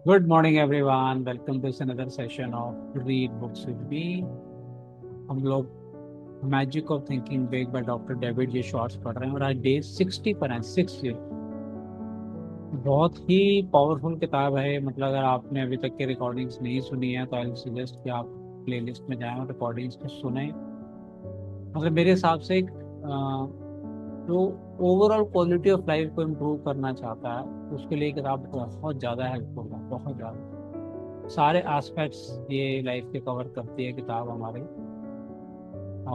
Good morning, everyone. Welcome to another session of Read Books with Me. हम लोग magic of thinking big by doctor David J shorts पढ़ रहे हैं और आज डे 60 पर हैं 60। बहुत ही पावरफुल किताब है। मतलब अगर आपने अभी तक की रिकॉर्डिंग्स नहीं सुनी है तो आई सजेस्ट कि आप प्लेलिस्ट में जाएं और रिकॉर्डिंग्स को सुने। मतलब मेरे हिसाब से एक जो ओवरऑल क्वालिटी ऑफ लाइफ को इम्प्रूव करना चाहता है उसके लिए किताब बहुत ज़्यादा हेल्पफुल है, बहुत ज़्यादा। सारे एस्पेक्ट्स ये लाइफ के कवर करती है किताब हमारे।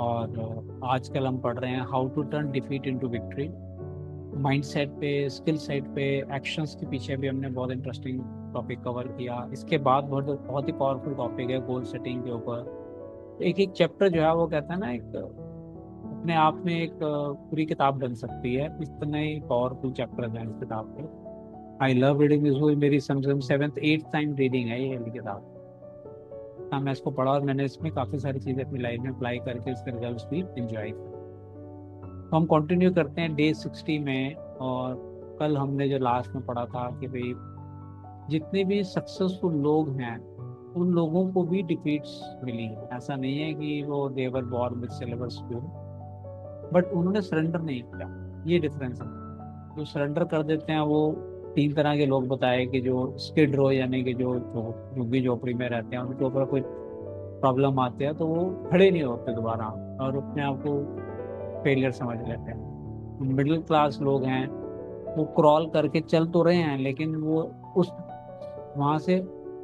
और आजकल हम पढ़ रहे हैं how to turn defeat into victory. Mindset पे, स्किल सेट पे, एक्शंस के पीछे भी हमने बहुत इंटरेस्टिंग टॉपिक कवर किया। इसके बाद बहुत बहुत ही पावरफुल टॉपिक है गोल सेटिंग के ऊपर। एक एक चैप्टर जो है वो कहता है ना, एक अपने आप में एक पूरी किताब बन सकती है। इतने ही पावरफुल चैप्टर हैं इस किताब के। I love reading this book. मेरी समझ सेवेंथ एट टाइम रीडिंग है ये वाली किताब। हाँ, मैं इसको पढ़ा और मैंने इसमें काफ़ी सारी चीज़ें अपनी लाइफ में अप्लाई करके इसके रिजल्ट्स भी इंजॉय किए। तो हम कंटिन्यू करते हैं डे 60 में। और कल हमने जो लास्ट में पढ़ा था कि भाई जितने भी सक्सेसफुल लोग हैं उन लोगों को भी डिफीट्स मिली हैं। ऐसा नहीं है कि वो they were born with silver spoon, but उन्होंने सरेंडर नहीं किया। ये डिफरेंस है। जो सरेंडर कर देते हैं वो तीन तरह के लोग बताए कि जो स्किड रो यानी कि जो झुग्गी झोपड़ी में रहते हैं उनके ऊपर कोई प्रॉब्लम आती है तो वो खड़े नहीं होते दोबारा और अपने आप को फेलियर समझ लेते हैं। मिडिल क्लास लोग हैं, वो क्रॉल करके चल तो रहे हैं लेकिन वो उस वहां से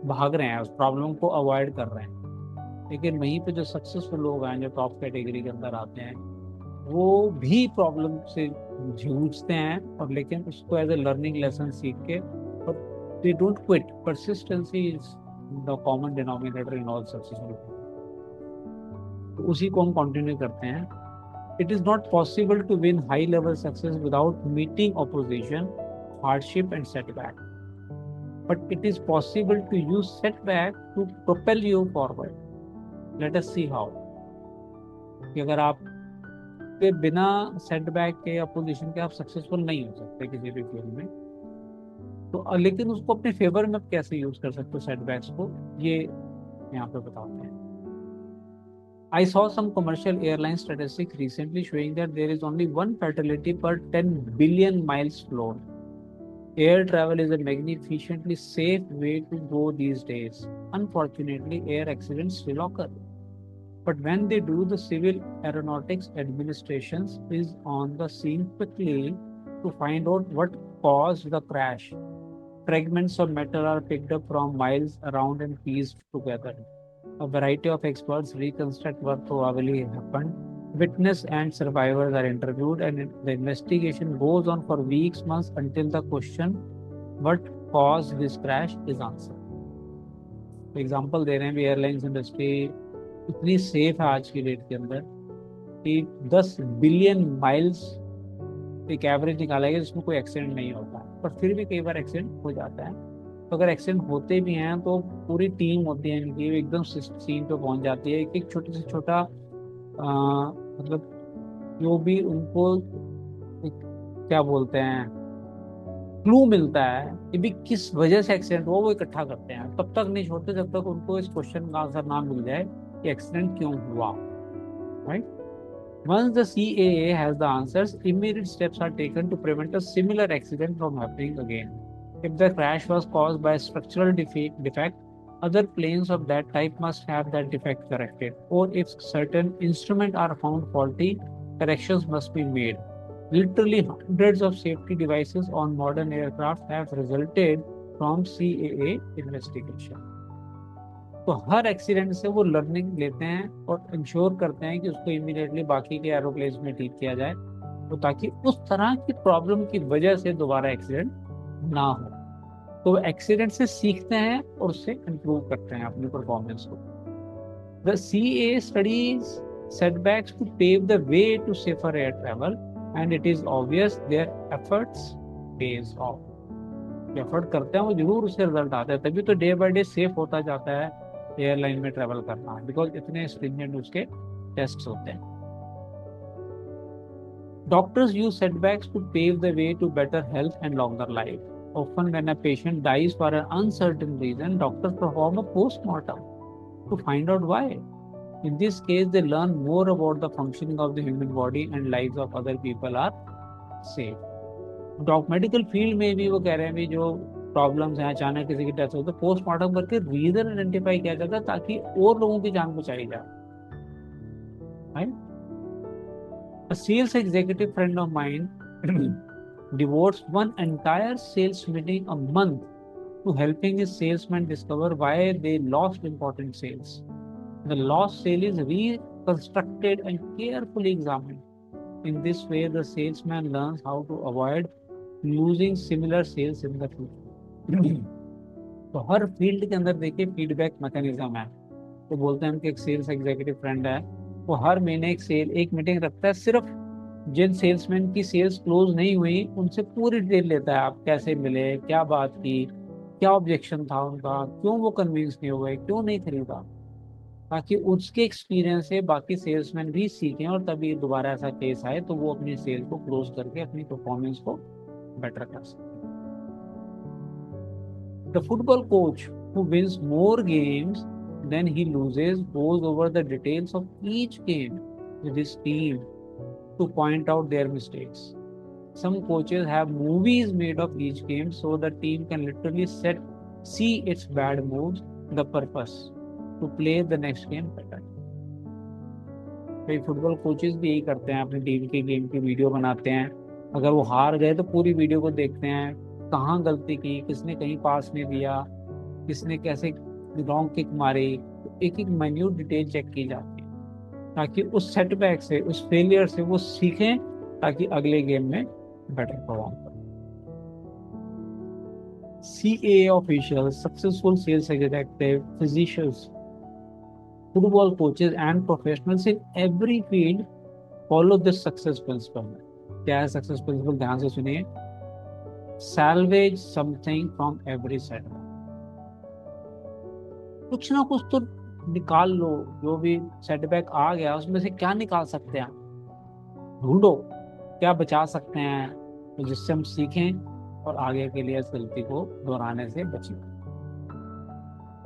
भाग रहे हैं, उस प्रॉब्लम को अवॉइड कर रहे हैं। लेकिन वहीं पे जो सक्सेसफुल लोग हैं, जो टॉप कैटेगरी के अंदर आते हैं, वो भी प्रॉब्लम से जूझते हैं और लेकिन उसको एज ए लर्निंग लेसन सीख के, और they don't quit. Persistency is the common denominator in all successful. तो उसी को हम कंटिन्यू करते हैं। It is not possible to win high level success without meeting opposition, hardship and setback, but it is possible to use setback to propel you forward. Let us see how. कि अगर आप के बिना setback के opposition के आप successful नहीं हो सकते किसी भी फील्ड में। तो लेकिन उसको अपने फेवर में आप कैसे यूज कर सकते हो सेटबैक्स को, ये यहाँ पे बताते हैं। I saw some commercial airline statistics recently showing that there is only one fatality per 10 billion miles flown. Air travel is a magnificently safe way to go these days. Unfortunately, air accidents still occur. But when they do, the Civil Aeronautics Administration is on the scene quickly to find out what caused the crash. Fragments of metal are picked up from miles around and pieced together. A variety of experts reconstruct what probably happened. Witnesses and survivors are interviewed, and the investigation goes on for weeks, months until the question, what caused this crash, is answered. Example दे रहे हैं भी, airlines industry इतनी safe है आज की date के अंदर कि 10 बिलियन माइल्स एक एवरेज निकाला गया जिसमें कोई एक्सीडेंट नहीं होता है, पर फिर भी कई बार एक्सीडेंट हो जाता है। तो अगर एक्सीडेंट होते भी हैं तो पूरी टीम होती है इनकी, एकदम सीन पे पहुंच जाती है। एक एक छोटे से छोटा मतलब जो भी उनको एक, क्या बोलते हैं, क्लू मिलता है कि भी किस वजह से एक्सीडेंट हुआ, वो इकट्ठा करते हैं। तब तक नहीं छोड़ते जब तक उनको इस क्वेश्चन का आंसर ना मिल जाए कि एक्सीडेंट क्यों हुआ। Right. Once the CAA has the answers, immediate steps are taken to prevent a similar accident from happening again. If the crash was caused by a structural defect, other planes of that type must have that defect corrected. Or if certain instruments are found faulty, corrections must be made. Literally hundreds of safety devices on modern aircraft have resulted from CAA investigation. तो हर accident से वो learning लेते हैं और ensure करते हैं कि उसको इमीडिएटली बाकी के एरोप्लेन में ठीक किया जाए, तो ताकि उस तरह की प्रॉब्लम की वजह से दोबारा एक्सीडेंट ना हो। तो एक्सीडेंट से सीखते हैं और उससे इंप्रूव करते हैं अपनी परफॉर्मेंस को। The CA studies setbacks to pave the way to safer air travel, and it is obvious their efforts pays off. Effort करते हैं वो जरूर उससे रिजल्ट आता है, तभी तो डे बाय डे सेफ होता जाता है एयरलाइन में ट्रेवल करना, बिकॉज इतने स्ट्रिंजेंट उसके टेस्ट होते हैं। Doctors use setbacks to pave the way to better health and longer life. Often when a patient dies for an uncertain reason, doctors perform a post-mortem to find out why. In this case, they learn more about the functioning of the human body and lives of other people are saved. Medical field में भी वो कह रहे हैं भी जो problems हैं, अचानक किसी की डेथ हो तो पोस्टमार्टम करके रीजन आइडेंटिफाई किया जाता है ताकि और लोगों की जान बचाई जाए, right? A sales executive friend of mine devotes one entire sales meeting a month to helping his salesmen discover why they lost important sales. The lost sale is reconstructed and carefully examined. In this way, the salesman learns how to avoid losing similar sales in the future. तो हर field के अंदर देखिए feedback mechanism है। तो बोलते हैं उनके एक सेल्स एग्जीक्यूटिव फ्रेंड है, वो हर महीने एक मीटिंग रखता है, सिर्फ जिन सेल्समैन की सेल्स क्लोज नहीं हुई उनसे पूरी डिटेल लेता है, आप कैसे मिले, क्या बात की, क्या ऑब्जेक्शन था उनका, क्यों वो कन्विंस नहीं हुए, क्यों नहीं खरीदा, ताकि उसके एक्सपीरियंस से बाकी सेल्समैन भी सीखें और तभी दोबारा ऐसा केस आए तो वो अपनी सेल को क्लोज करके अपनी परफॉर्मेंस को बेटर कर सके। The football coach who wins more games than he loses goes over the details of each game with his team to point out their mistakes. Some coaches have movies made of each game so the team can literally see its bad moves, the purpose to play the next game better. कई football coaches भी यही करते हैं, अपनी team की game की video बनाते हैं, अगर वो हार गए तो पूरी वीडियो को देखते हैं, कहाँ गलती की, किसने कहीं पास नहीं दिया, किसने कैसे लॉन्ग किक मारी, एक एक माइन्यूट डिटेल चेक की जाती है ताकि उस सेटबैक से, उस फेलियर से वो सीखें ताकि अगले गेम में बेटर परफॉर्म करें। CA officials, successful sales executives, physicians, football coaches and professionals in every field follow this success principle. क्या है सक्सेस प्रिंसिपल? ध्यान से सुनिए। Salvage something from every setback. कुछ ना कुछ तो निकाल लो, जो भी सेटबैक आ गया उसमें से क्या निकाल सकते हैं, ढूंढो क्या बचा सकते हैं, तो जिससे हम सीखें और आगे के लिए इस गलती को दोहराने से बचें।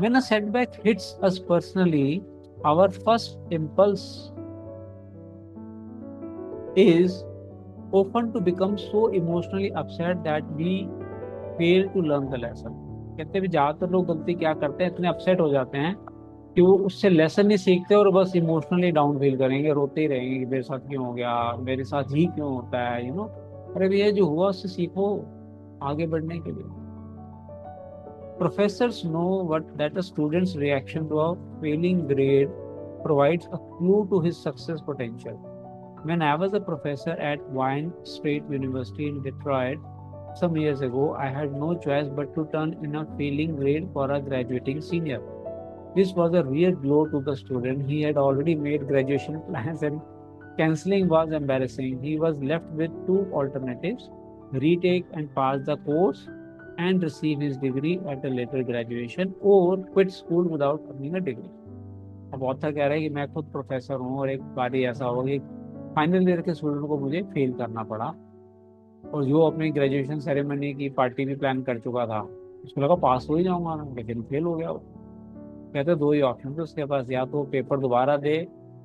When a setback hits us personally, our first impulse is often to become so emotionally upset that we fail to learn the lesson. कहते भी ज्यादातर लोग गलती क्या करते हैं, इतने अपसेट हो जाते हैं कि वो उससे लेसन नहीं सीखते और बस इमोशनली डाउन फील करेंगे, रोते ही रहेंगे कि मेरे साथ क्यों हो गया, मेरे साथ ही क्यों होता है, अरे भैया जो हुआ उससे सीखो आगे बढ़ने के लिए। Professors know that a student's reaction to a failing grade provides a clue to his success potential. When I was a professor at Wayne State University in Detroit some years ago, I had no choice but to turn in a failing grade for a graduating senior. This was a real blow to the student. He had already made graduation plans and cancelling was embarrassing. He was left with two alternatives: retake and pass the course and receive his degree at a later graduation, or quit school without earning a degree. अब author कह रहा है कि मैं खुद professor हूँ और एक बारी ऐसा हो कि फाइनल ईयर के स्टूडेंट को मुझे फेल करना पड़ा, और जो अपनी ग्रेजुएशन सेरेमनी की पार्टी भी प्लान कर चुका था उसको लगा पास हो ही जाऊंगा, लेकिन फेल हो गया वो। कहते दो ही ऑप्शन थे उसके पास, या तो पेपर दोबारा दे,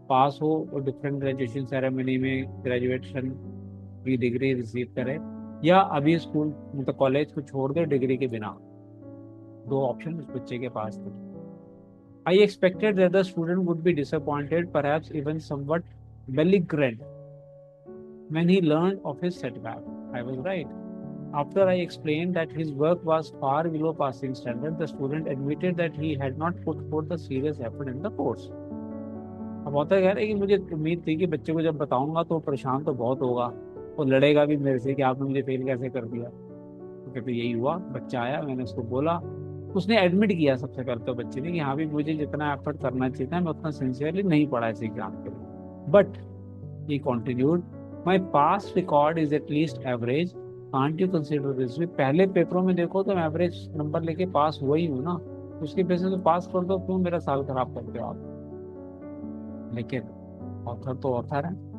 पास हो और डिफरेंट ग्रेजुएशन सेरेमनी में ग्रेजुएशन की डिग्री रिसीव करे, या अभी स्कूल मतलब कॉलेज को छोड़ दे डिग्री के बिना। दो ऑप्शन उस बच्चे के पास थे। I expected that the student would be disappointed, perhaps even somewhat belligerent, when he learned of his setback. I was right. After I explained that his work was far below passing standard, the student admitted that he had not put forth the serious effort in the course. अब होता कह रहे कि मुझे उम्मीद थी कि बच्चे को जब बताऊंगा तो परेशान तो बहुत होगा और लड़ेगा भी मेरे से कि आपने मुझे फेल कैसे कर दिया। तो कहते यही हुआ, बच्चा आया, मैंने उसको बोला, उसने एडमिट किया सबसे पहले तो बच्चे ने कि हाँ भी मुझे जितना एफर्ट करना चाहिए था मैं उतना सिंसियरली नहीं पढ़ा इस एग्जाम के लिए। But he continued, my pass record is at least average, can't you consider this. पहले पेपरों में देखो तो मैं एवरेज नंबर लेके पास हुआ ही हूँ ना, उसके बेसिस पे पास कर दो, क्यों मेरा साल खराब करते हो आप। लेकिन ऑथर तो ऑथर है।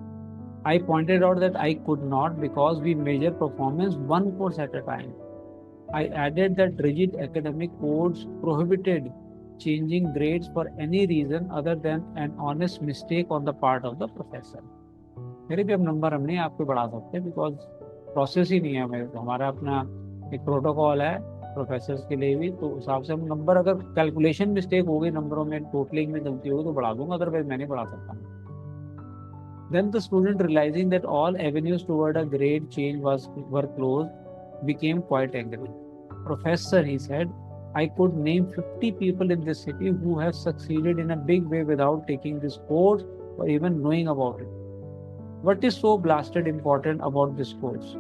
I pointed out that I could not because we measure performance one course at a time. I added that rigid academic codes prohibited changing grades for any reason other than an honest mistake on the part of the professor. मेरे भी अब number हम नहीं आपको बढ़ा सकते because process ही नहीं है हमें, हमारा अपना एक प्रोटोकॉल है प्रोफेसर्स के लिए भी, तो उस हिसाब से हम नंबर, अगर कैलकुलेशन मिस्टेक हो गई नंबरों में, टोटलिंग में गलती होगी तो बढ़ा दूंगा, अदरवाइज मैं नहीं बढ़ा सकता. Then the student, realizing that all avenues toward a grade change were closed, became quite angry. Professor, he said, I could name 50 people in this city who have succeeded in a big way without taking this course or even knowing about it. What is so blasted important about this course?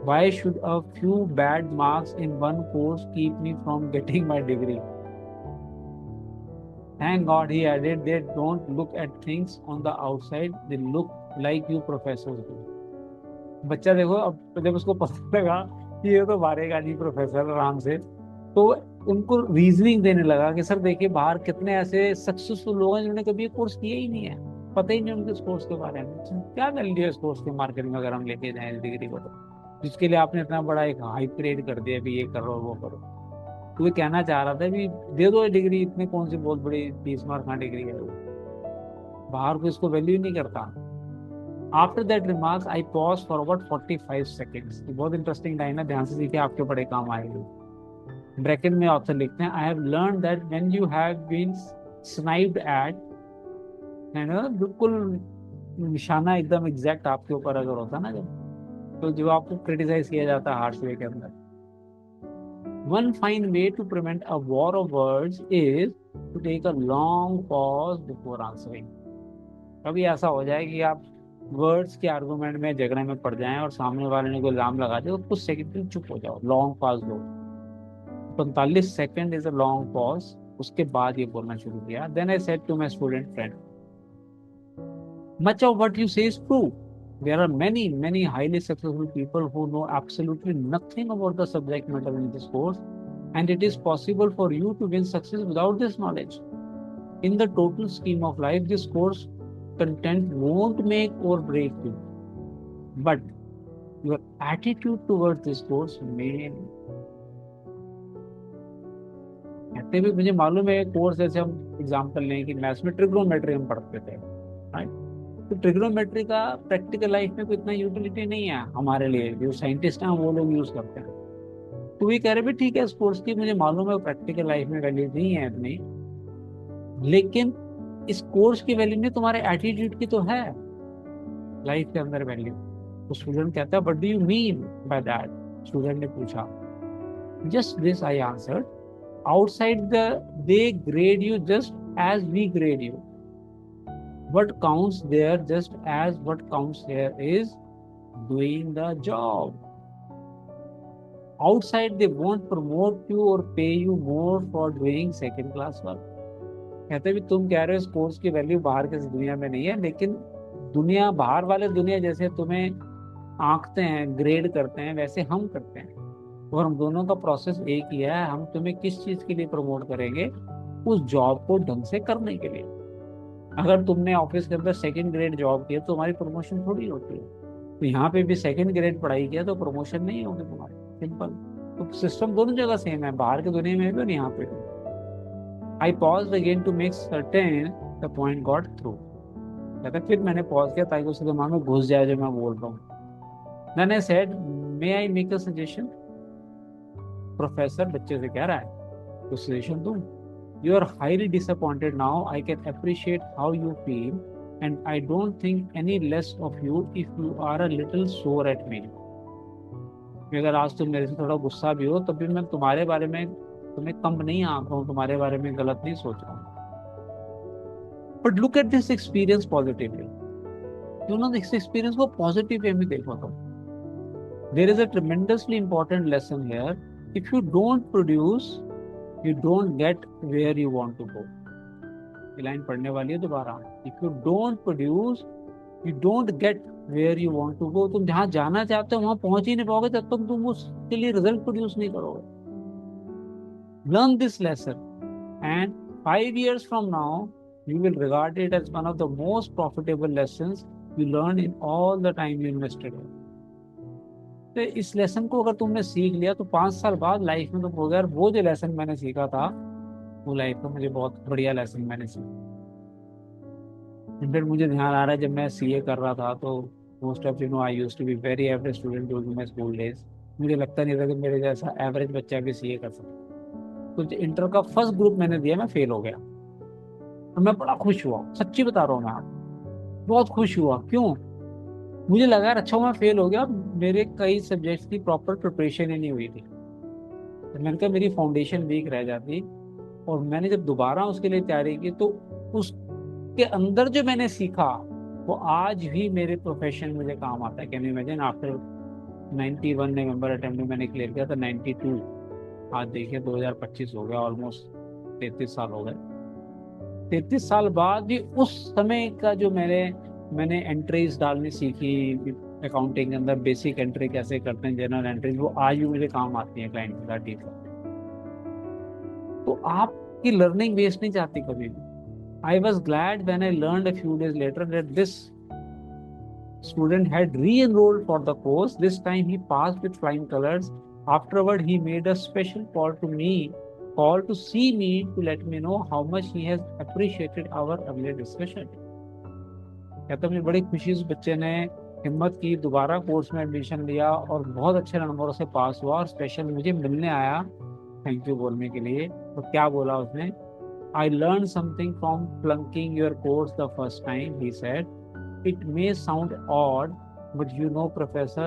Why should a few bad marks in one course keep me from getting my degree? Thank God, he added, they don't look at things on the outside, they look like you professors do. बच्चा देखो, अब जब उसको पता लगा कि ये तो मारेगा नहीं प्रोफेसर आराम से, तो उनको रीजनिंग देने लगा कि सर देखिए बाहर कितने ऐसे सक्सेसफुल लोग हैं जिन्होंने कभी कोर्स किया ही नहीं है, पता ही नहीं उनके इस कोर्स के बारे में, क्या वैल्यू है इस कोर्स के मार्केट में अगर हम लेके जाएं इस डिग्री को, तो जिसके लिए आपने इतना बड़ा एक हाइप क्रिएट कर दिया भी ये करो वो करो. तो ये कहना चाह रहा था भी दे दो ये डिग्री, इतने कौन सी बहुत बड़ी 30 मार्क का डिग्री है, बाहर को इसको वैल्यू नहीं करता. After that remarks I pause for about 45 seconds. बहुत इंटरेस्टिंग लाइन है, ध्यान से देखिए आपके बड़े काम आएगी. ब्रैकेट में ऑथर लिखते हैं, I have learn that when you have been sniped at, बिल्कुल निशाना एकदम एग्जैक्ट आपके ऊपर अगर होता ना जब, तो जो आपको क्रिटिसाइज किया जाता है हार्श वे के अंदर. One fine way to prevent a war of words is to take a long pause before answering. कभी ऐसा हो जाए कि आप वर्ड्स के आर्गुमेंट में झगड़े में पड़ जाएं और सामने वाले ने कोई इल्जाम लगा दे तो कुछ सेकंड के लिए चुप हो जाओ, लॉन्ग पॉज लो. 45 second is a long pause. उसके बाद ये बोलना शुरू किया. Then I said to my student friend, much of what you say is true. There are many highly successful people who know absolutely nothing about the subject matter in this course, and it is possible for you to win success without this knowledge. In the total scheme of life, this course content won't make or break you, but your attitude towards this course may. कहते भी मुझे मालूम है course, जैसे हम example लें कि maths में ट्रिग्नोमेट्री हम पढ़ते थे, राइट, तो ट्रिग्नोमेट्री का प्रैक्टिकल लाइफ में कोई इतना यूटिलिटी नहीं है हमारे लिए, जो साइंटिस्ट हैं वो लोग यूज करते हैं. तो भी कह रहे भी ठीक है इस कोर्स की मुझे मालूम है प्रैक्टिकल लाइफ में वैल्यू नहीं है इतनी, लेकिन इस कोर्स की वैल्यू नहीं, तुम्हारे एटीट्यूड की तो है लाइफ के अंदर वैल्यू. तो स्टूडेंट कहता है, what do you mean by that? Student ने पूछा. Just this I answered, outside the they grade you just as we grade you. What counts there just as what counts here is doing the job. Outside they won't promote you or pay you more for doing second class work. कहते भी तुम कह रहे हो इस course की value बाहर के दुनिया में नहीं है, लेकिन दुनिया बाहर वाले दुनिया जैसे तुम्हें आंकते हैं ग्रेड करते हैं वैसे हम करते हैं, और हम दोनों का प्रोसेस एक ही है. हम तुम्हें किस चीज के लिए प्रमोट करेंगे? उस जॉब को ढंग से करने के लिए. अगर तुमने ऑफिस के अंदर सेकंड ग्रेड जॉब किया तो तुम्हारी प्रमोशन थोड़ी होती है, तो यहाँ पे भी सेकंड ग्रेड पढ़ाई किया तो प्रमोशन नहीं होगी तुम्हारी, सिंपल. तो सिस्टम दोनों जगह सेम है, बाहर की दुनिया में भी और यहाँ पे भी. I pause again to make certain the point got through. कहते फिर मैंने पॉज किया ताकि उसके दिमाग में घुस जाए जो मैं बोल रहा हूँ. Then I said, may I make a suggestion? Professor बच्चे से कह रहा है तो सजेशन दूं. You are highly disappointed now. I can appreciate how you feel, and I don't think any less of you if you are a little sore at me. अगर आज तुम मेरे से थोड़ा गुस्सा भी हो तब भी मैं तुम्हारे बारे में तुम्हें कम नहीं आंक रहा हूँ, तुम्हारे बारे में गलत नहीं सोच रहा हूँ. But look at this experience positively. क्यों ना इस एक्सपीरियंस को पॉजिटिव वे में देखो तुम. There is a tremendously important lesson here. If you don't produce, you don't get where you want to go. ये लाइन पढ़ने वाली है दोबारा. If you don't produce, you don't get where you want to go. तुम जहाँ जाना चाहते हो वहां पहुंच ही नहीं पाओगे जब तक तुम उसके लिए रिजल्ट प्रोड्यूस नहीं करोगे. Learn this lesson, and 5 years from now, you will regard it as one of the most profitable lessons you learned in all the time you invested in. तो इस लेसन को अगर तुमने सीख लिया तो 5 साल बाद लाइफ में तो हो गया यार, वो जो लेसन मैंने सीखा था वो लाइफ में मुझे बहुत बढ़िया लेसन मैंने सीखा। फिर मुझे ध्यान आ रहा है जब मैं सीए कर रहा था तो most of I used to be very average student during my school days. मुझे लगता नहीं था कि मेरे जैसा एवरेज बच्चा भी सीए कर सकता। तो जो इंटर का फर्स्ट ग्रुप मैंने दिया मैं फेल हो गया। और मैं बड़ा खुश हुआ, सच्ची बता रहा हूँ मैं आपको, बहुत खुश हुआ। क्यों? मुझे लगा यार अच्छा मैं फेल हो गया, मेरे कई सब्जेक्ट्स की प्रॉपर प्रिपरेशन ही नहीं हुई थी। तो मैंने कहा मेरी फाउंडेशन वीक रह जाती। और मैंने जब दोबारा उसके लिए तैयारी की तो उसके अंदर जो मैंने सीखा वो आज भी मेरे प्रोफेशन मुझे काम आता है। Can you imagine, after 91 November attempt मैंने क्लियर किया था 92। आज देखिए 2025 हो गया, ऑलमोस्ट 33 साल हो गए। 33 साल बाद भी उस समय का जो मैंने एंट्रीज डालनी सीखी अकाउंटिंग के अंदर, बेसिक एंट्री कैसे करते हैं, जनरल एंट्रीज, वो आज भी मुझे काम आती है क्लाइंट के साथ डील करते। तो आपकी लर्निंग वेस्ट नहीं जाती कभी भी। I was glad when I learned a few days later that this student had re-enrolled for the course. This time he passed with flying colors. Afterward, he made a special call to see me to let me know how much he has appreciated our earlier discussion. कहता मुझे बड़ी खुशी उस बच्चे ने हिम्मत की, दोबारा कोर्स में एडमिशन लिया और बहुत अच्छे नंबरों से पास हुआ और स्पेशल मुझे मिलने आया थैंक यू बोलने के लिए। तो क्या बोला उसने? I learned something from flunking your course the first time, he said. It may sound odd, but you know, Professor,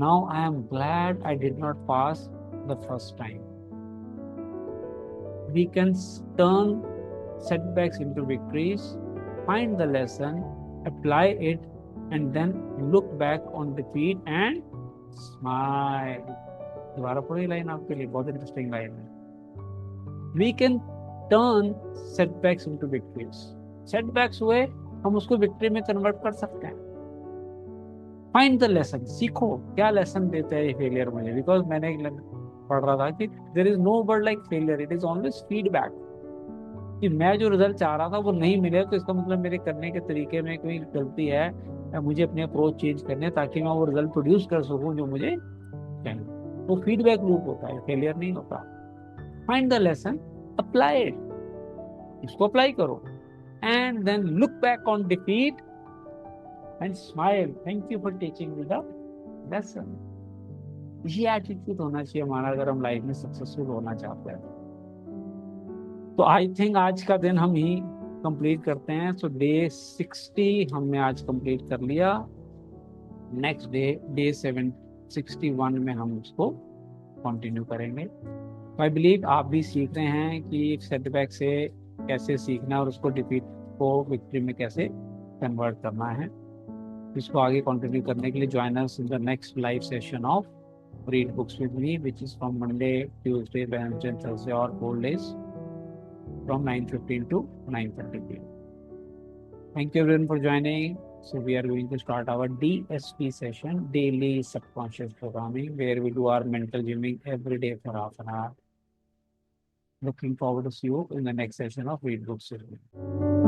now I am glad I did not pass the first time. We can turn setbacks into victories, find the lesson, apply it, and then look back on defeat and smile. दोबारा पूरी line आपके लिए बहुत interesting line है। We can turn setbacks into victories. Setbacks हुए, हम उसको victory में कन्वर्ट कर सकते हैं। फाइंड द लेसन, सीखो क्या लेसन देते हैं ये फेलियर मुझे। बिकॉज मैंने पढ़ रहा था कि there is no word like failure, it is always feedback. कि मैं जो रिजल्ट चाह रहा था वो नहीं मिले तो इसका मतलब मेरे करने के तरीके में कोई गलती है या मुझे अपने अप्रोच चेंज करने हैं ताकि मैं वो रिजल्ट प्रोड्यूस कर सकूं जो मुझे चाहिए। वो फीडबैक लूप होता है, फेलियर नहीं होता। Find the lesson, apply it, इसको अप्लाई करो, and then look back on defeat and smile, thank you for teaching me the lesson. ये एटीट्यूड होना चाहिए हमारा अगर हम लाइफ में सक्सेसफुल होना चाहते हैं। तो आई थिंक आज का दिन हम ही कंप्लीट करते हैं। सो डे 60 हमने आज कंप्लीट कर लिया। नेक्स्ट डे 761 में हम उसको कंटिन्यू करेंगे। आई बिलीव आप भी सीख रहे हैं कि सेटबैक से कैसे सीखना है और उसको डिफीट को विक्ट्री में कैसे कन्वर्ट करना है। इसको आगे कंटिन्यू करने के लिए join us in the next live session of read books with me, which is from Monday, Tuesday, Wednesday, Thursday और 4 days from 9:15 to 9:30 p.m. Thank you everyone for joining. So we are going to start our DSP session, daily subconscious programming, where we do our mental gymming every day for half an hour. Looking forward to see you in the next session of Read Books with Me.